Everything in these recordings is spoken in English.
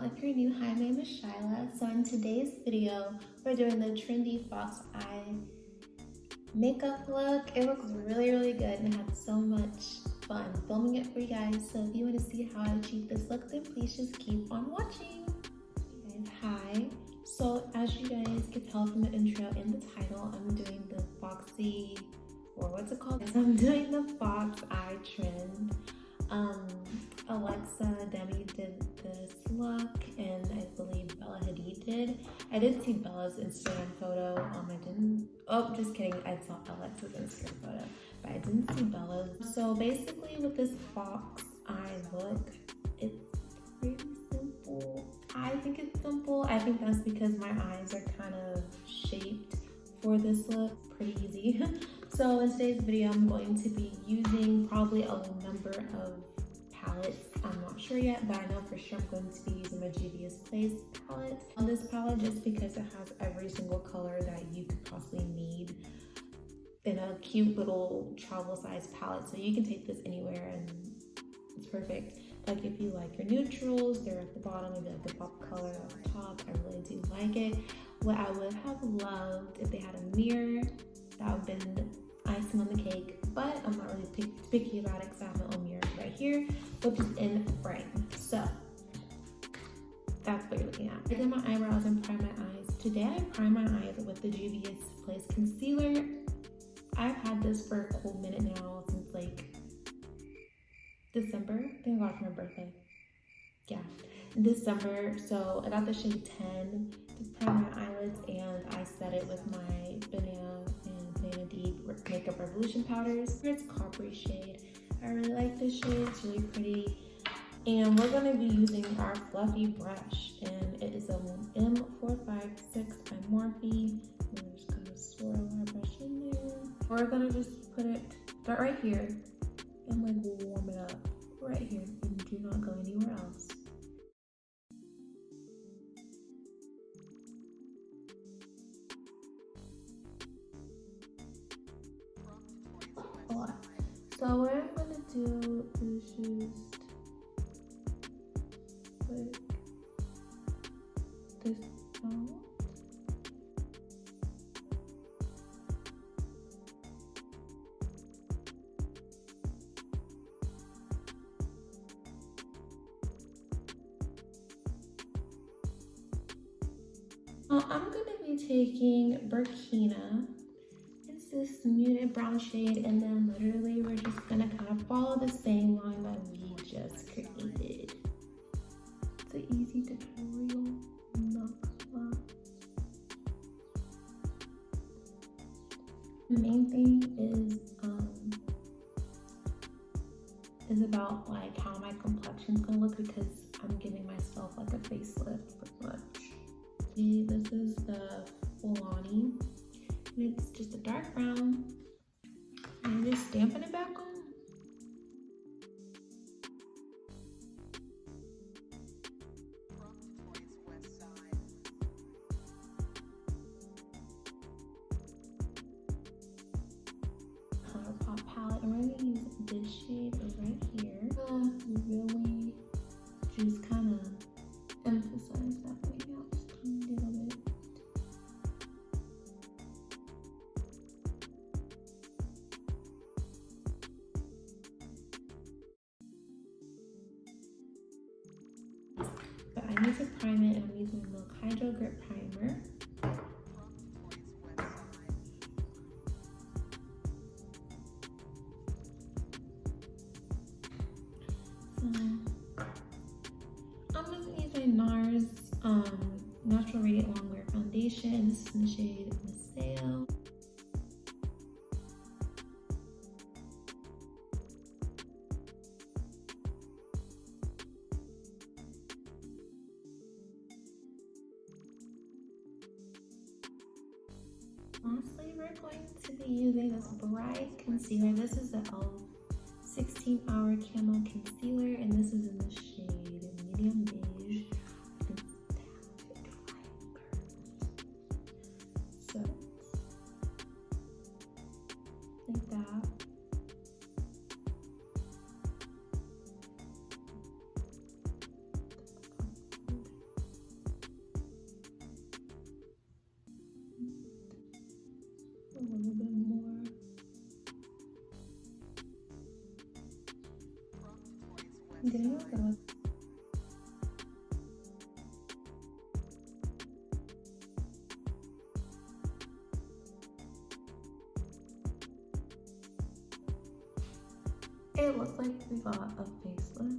If you're new, hi, my name is Shyla. So in today's video, we're doing the trendy fox eye makeup look. It looks really good and I had so much fun filming it for you guys. So if you want to see how I achieve this look, then please just keep on watching. Hey guys, hi. So as you guys can tell from the intro and the title, I'm doing the foxy, or what's it called? So I'm doing the fox eye trend. Alexa, Demi did this look, and I believe Bella Hadid did. I did see Bella's Instagram photo. I didn't. Oh, just kidding. I saw Alexa's Instagram photo, but I didn't see Bella's. So basically, with this fox eye look, it's pretty simple. I think it's simple. I think that's because my eyes are kind of shaped for this look. Pretty easy. So in today's video, I'm going to be using probably a number of palettes. I'm not sure yet, but I know for sure I'm going to be using my Juvia's Place palette. On this palette, just because it has every single color that you could possibly need in a cute little travel size palette. So you can take this anywhere and it's perfect. Like if you like your neutrals, they're at the bottom, maybe like the pop color at the top. I really do like it. What I would have loved if they had a mirror, that would have been icing on the cake, but I'm not really picky about it because I have my own mirror right here, which is in frame. So that's what you're looking at. I did my eyebrows and prime my eyes. Today I prime my eyes with the Juvia's Place concealer. I've had this for a cool minute now, since like December. I think I got it for my birthday. Yeah, in December. So I got the shade 10 to prime my eyelids, and I set it with my Banana Deep Makeup Revolution powders. It's coppery shade. I really like this shade. It's really pretty. And we're going to be using our fluffy brush, and it is a M456 by Morphe. We're just going to swirl our brush in there. We're going to just put it, start right here, and like warm it up right here, and do not go anywhere else. So what I'm gonna do is just put this out. I'm gonna be taking Burkina. This muted brown shade, and then literally we're just gonna kind of follow the same line that we just created. It's an easy tutorial, not class. The main thing is about like how my complexion's gonna look, because I'm giving myself like a facelift pretty much. See, this is the Fulani. It's just a dark brown, and I'm just stamping it back on. ColourPop palette, and we're going to use this shade right here. Really just kind of emphasize that right now, just a little bit. But I need to prime it, and I'm using my MILK HydroGrip primer. So I'm just gonna use my Nars Natural Radiant Longwear Foundation. This is in the shade Masquerade. Lastly, we're going to be using this bright concealer. This is the e.l.f. 16-Hour Camo Concealer, and this is in the shade Medium Beige. So, like that. I'm getting a good. It looks like we got a facelift.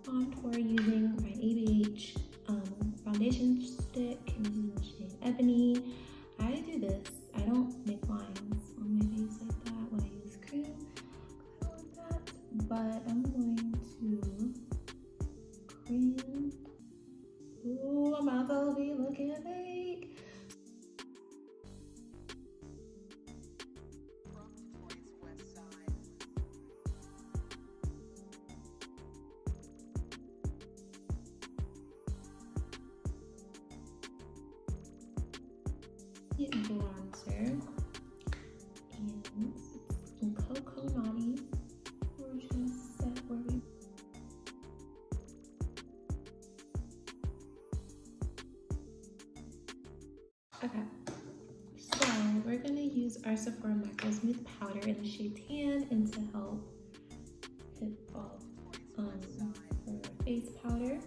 Contour using my ABH foundation stick. I'm using the shade Ebony. I do this. I don't make lines on my face like that when I use cream. I don't like that. But I'm going to cream. Ooh, I'm about to be looking fake. Bronzer and some Cocoa Naughty. We're just set where we okay. So we're gonna use our Sephora Microsmooth powder in the shade Tan and to help hit off for face powder.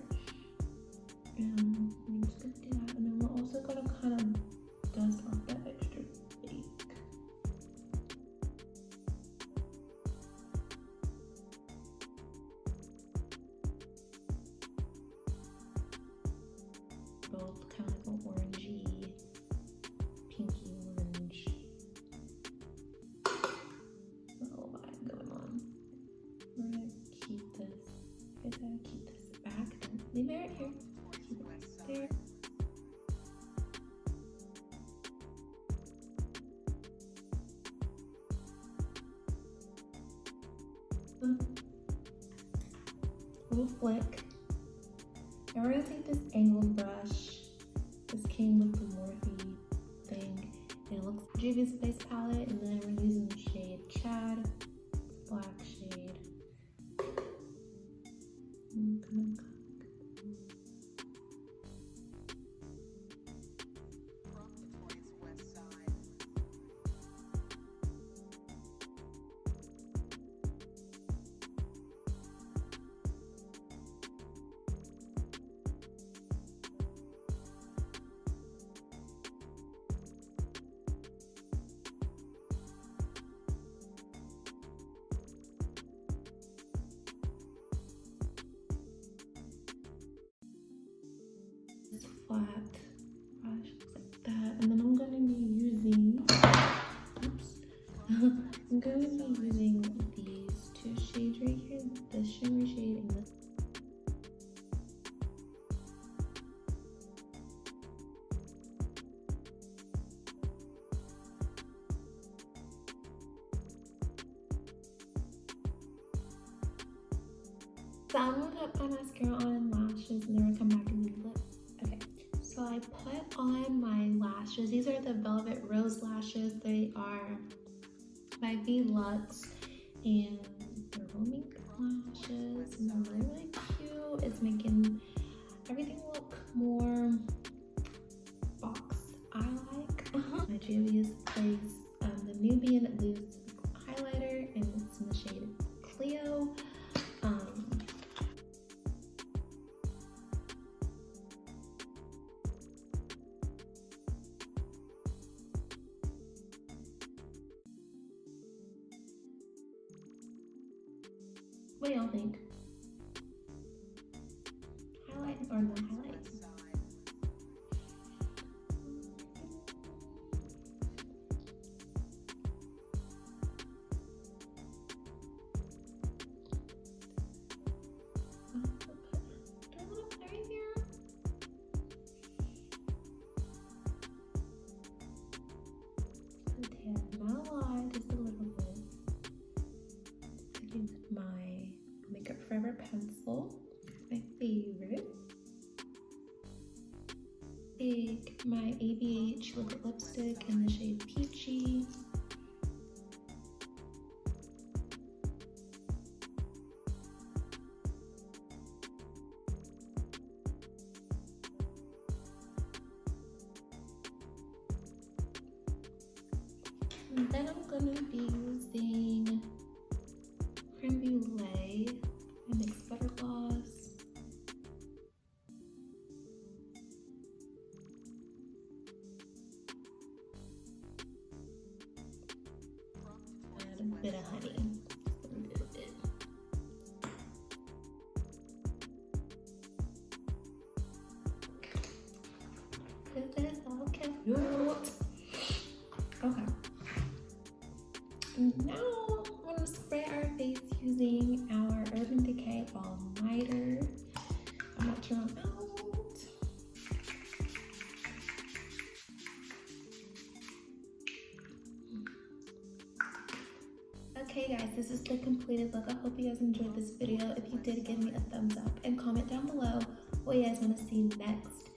And I'm just gonna do that, and then we're also gonna kind of dust off that extra fake. Both kind of like an orangey, pinky orange little vibe going on. We're gonna keep this. I gotta keep this back. Don't leave it right here. Keep it there. Little flick. Now we're gonna take this angled brush. This came with the Morphe thing. And it looks like Juvia's Face palette, and then we're using the shade Chad. It's a black shade. Flat brush like that, and then I'm going to be using I'm going to be using these two shades right here, the shimmer shade and this. So I'm gonna put my mascara on and lashes, and then we're gonna come back and do lips. Okay, so I put on my lashes. These are the Velvet Rose lashes. They are by VLuxe, and they're roaming lashes, and they're really, really cute. It's making everything look more box I like. My Juvia's Place, the Nubian Loose highlighter, and it's in the shade Cleo. What do y'all think? Highlight or no highlight? Pencil, my favorite. take my ABH liquid lipstick in the shade Peachy. And then I'm gonna be using Creme Brulee NYX Buttergloss. Add a bit of honey. A little bit. This is so cute. Okay. Now I'm gonna spray our face using our Urban Decay All-Nighter. I'm gonna turn them out. Okay guys, this is the completed look. I hope you guys enjoyed this video. If you did, give me a thumbs up and comment down below what you guys want to see next.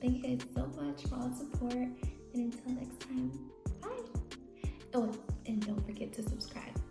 Thank you guys so much for all the support, and until next time, bye. Oh, and don't forget to subscribe.